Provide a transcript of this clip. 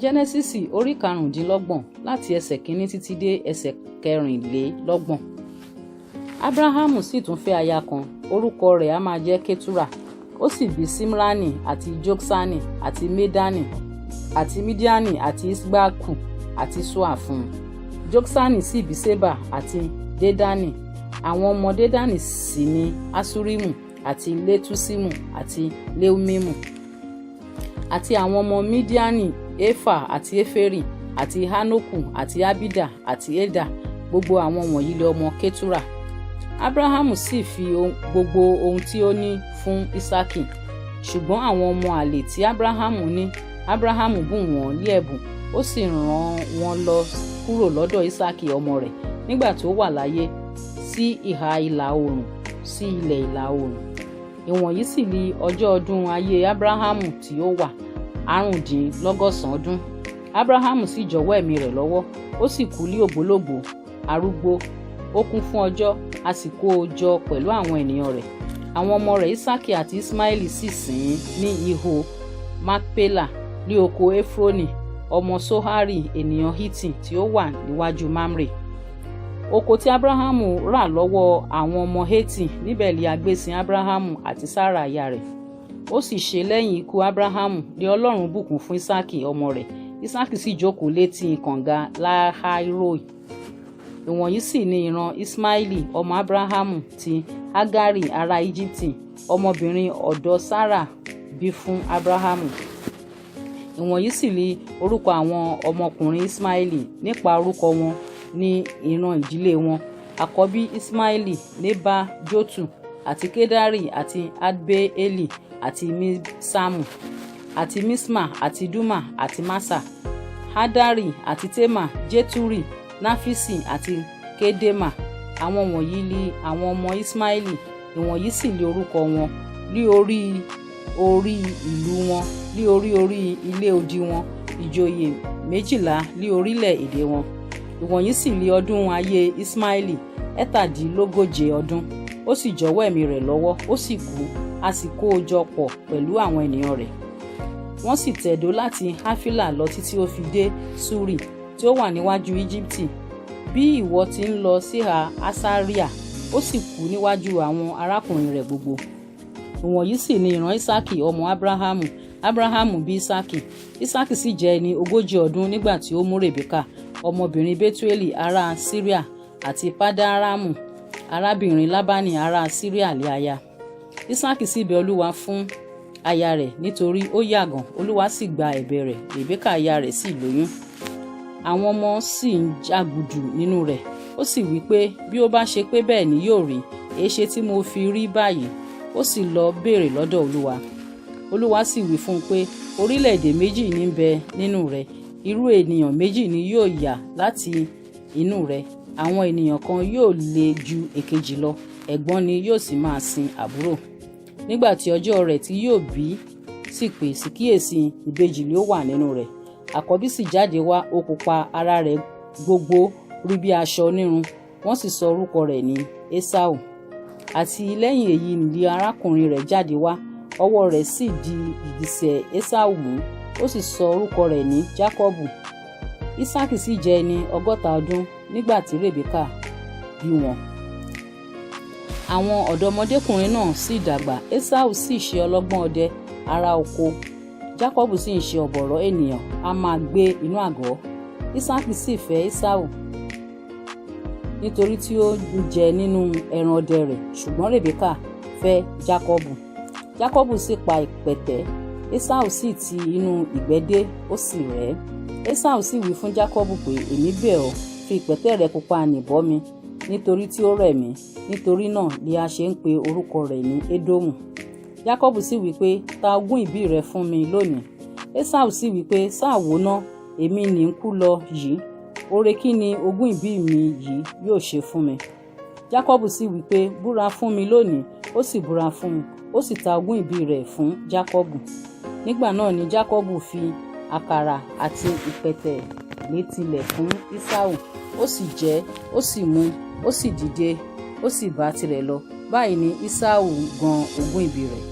Jẹ́nẹ́sísì orí 25 láti ẹsẹ̀ 1 títí dé ẹsẹ̀ 24. Ábúráhámù sì tún fẹ́ aya kan, orúkọ rẹ̀ a máa jẹ́ Kétúrà. Ó sì bí Símránì àti Jóksánì àti Médánì àti Mídíánì àti Isbaku àti Ṣúà fún un. Jóksánì sì bí Ṣébà àti Dédánì. Àwọn ọmọ Dédánì sì ni Asurimu àti Letusimu àti Leumimu. Àti àwọn ọmọ Mídíánì, Éfà àti Éférì àti Hánókù àti Ábídà àti Édà. Gbogbo àwọn wọ̀nyí lé ọmọ Kétúrà. Ábúráhámù sì fi gbogbo ohun tí ó ní fún Ísákì. Ṣùgbọ́n àwọn ọmọ àlè tí Ábúráhámù ní, Ábúráhámù bùn wọ́n ní ẹ̀bùn, ó sì rán wọn lọ kúrò lọ́dọ̀ Ísákì ọmọ rẹ̀ nígbà tó wà láyé sí ìhà ìlà oòrùn, sí ilẹ̀ ìlà oòrùn. Ìwọ̀nyí sì ni ọjọ́ ọdún ayé Ábúráhámù tí ó wà 160 ọdún. Ábúráhámù sì jọ̀wọ́ ẹ̀mí rẹ̀ lọ́wọ́, ó sì kú ní ògbólógbòó, arúgbó, ó kún fún ọjọ́, a sì kó o jọ pẹ̀lú àwọn ènìyàn rẹ̀. Àwọn ọmọ rẹ̀ Ísákì àti Ismaili sì sìn ín ní ihò Makpela ní oko Efroni ọmọ Sohari ènìyàn Hiti tí ó wà níwájú Mamre. Oko tí Ábúráhámù rà lọ́wọ́ àwọn ọmọ Heti, níbẹ̀ li a gbé sin Ábúráhámù àti Sára aya rẹ̀. Ó sì ṣe lẹ́yìn ikú Ábúráhámù ni Ọlọ́run bùkún fún Ísákì ọmọ rẹ̀. Ísákì sì jókòó létí kànga Láháíròì. Ìwọ̀nyí sì ni ìran Ismaili ọmọ Ábúráhámù tí Hagari ará Íjíbítì ọmọbìnrin ọ̀dọ̀ Sára bí fún Ábúráhámù. Ìwọ̀nyí sì ni orúkọ àwọn ọmọkùnrin Ismaili nípa orúkọ wọn ní ìran ìdílé wọn. Àkọ́bí Ismaili Neba Jotu àti Kedari àti Adbeeli àti Misamu àti Misma àti Duma àti Masa, Hadari àti Tema, Jeturi, Nafisi àti Kedema. Àwọn wọ̀nyí ni àwọn ọmọ Ismaili. Ìwọ̀nyí sì ni orúkọ wọn ní orí ìlú wọn, ní orí ilé odi wọn, ìjòyè 12 ní orílẹ̀-èdè wọn. Ìwọ̀nyí sì ni ọdún ayé Ismaili 137 ọdún. Ó sì jọ̀wọ́ ẹ̀mí rẹ̀ lọ́wọ́, ó sì kú, a sì kó o jọ pọ̀ pẹ̀lú àwọn ènìyàn rẹ̀. Wọ́n sì tẹ̀dó láti Hafila lọ títí ó fi dé Suri tí ó wà níwájú Íjíbítì, bí ìwọ ti ń lọ síhà Asaria. Ó sì kú níwájú àwọn arákùnrin rẹ̀ gbogbo. Ìwọ̀nyí sì ni ìran Ísákì ọmọ Ábúráhámù. Ábúráhámù bí Ísákì. Ísákì sì jẹ́ ẹni 40 ọdún nígbà tí ó mú Rèbékà ọmọbìnrin Betueli ará Síríà àti Padaramu arábìnrin Lábánì ará Síríà lé aya. Ísákì sì bẹ Olúwa fún aya rẹ̀ nítorí ó yàgàn. Olúwa sì gba ẹ̀bẹ̀ rẹ̀, Rèbékà aya rẹ̀ sì lóyún. Àwọn ọmọ sì ń jàgùdù nínú rẹ̀. Ó sì wí pé, bí ó bá ṣe pé bẹ́ẹ̀ ni yóò rí, èéṣe tí mo fi rí báyìí? Ó sì lọ béèrè lọ́dọ̀ Olúwa. Olúwa sì wí fún un pé, orílẹ̀-èdè méjì ní ń bẹ nínú rẹ̀, irú ènìyàn méjì ni yóò yà láti inú rẹ̀. Àwọn ènìyàn kan yóò le ju èkejì lọ, ẹ̀gbọ́n ni yóò sì máa sin àbúrò. Nígbà tí ọjọ́ rẹ̀ tí yóò bí sì pé, sì kíyèsí, ìbejì ló wà nínú rẹ̀. Àkọ́bí sì jáde wá, ó pupa, ara rẹ̀ gbogbo rí bí aṣọ onírun. Wọ́n sì sọ orúkọ rẹ̀ ní Esau. Àti lẹ́yìn èyí ni arákùnrin rẹ̀ jáde wá, ọwọ́ rẹ̀ sì di gìgísẹ̀ Esau mú, ó sì sọ orúkọ rẹ̀ ní Jákọ́bù. Ísákì sì jẹ́ ẹni 60 ọdún nígbà tí Rèbékà bí wọn. Àwọn ọ̀dọ́mọdékùnrin náà sì dàgbà. Esau sì ṣe ọlọ́gbọ́n ọdẹ ará oko. Jákọ́bù sì ń ṣe ọ̀bọ̀rọ̀ ènìyàn, a máa gbé inú àgọ́. Ísákì sì fẹ́ Esau nítorí tí ó ń jẹ nínú ẹran ọdẹ rẹ̀, ṣùgbọ́n Rèbékà fẹ́ Jákọ́bù. Jákọ́bù sì pa ìpẹ̀tẹ́, Esau sì ti inú ìgbẹ́ dé, ó sì rẹ̀ ẹ́. Esau sì wí fún Jákọ́bù pé, èmi bẹ̀ ọ́, fi ìpẹ̀tẹ́ rẹ pupa nì bọ́ mi, nítorí tí ó rẹ̀ mí. Nítorí náà ni a ṣe ń pe orúkọ rẹ̀ ní Édómù. Jákọ́bù sì wí pé, ta ogún ìbí rẹ fún mi lónìí. Esau sì wí pé, sáà wò ná, èmi ní ń kú lọ yìí, oore kí ni ogún ìbí mi yìí yóò ṣe fún mi? Jákọ́bù sì wí pé, búra fún mi lónìí. Ó sì búra fún un, ó sì ta ogún ìbí rẹ̀ fún Jákọ́bù. Nígbà náà ni Jákọ́bù fi àkàrà àti ìpẹ̀tẹ̀ létílẹ̀ fún Esau. Ó sì jẹ, ó sì mu, ó sì dìde, ó sì bá tirẹ̀ lọ. Báyìí ni Esau gan ogún ìbí rẹ̀.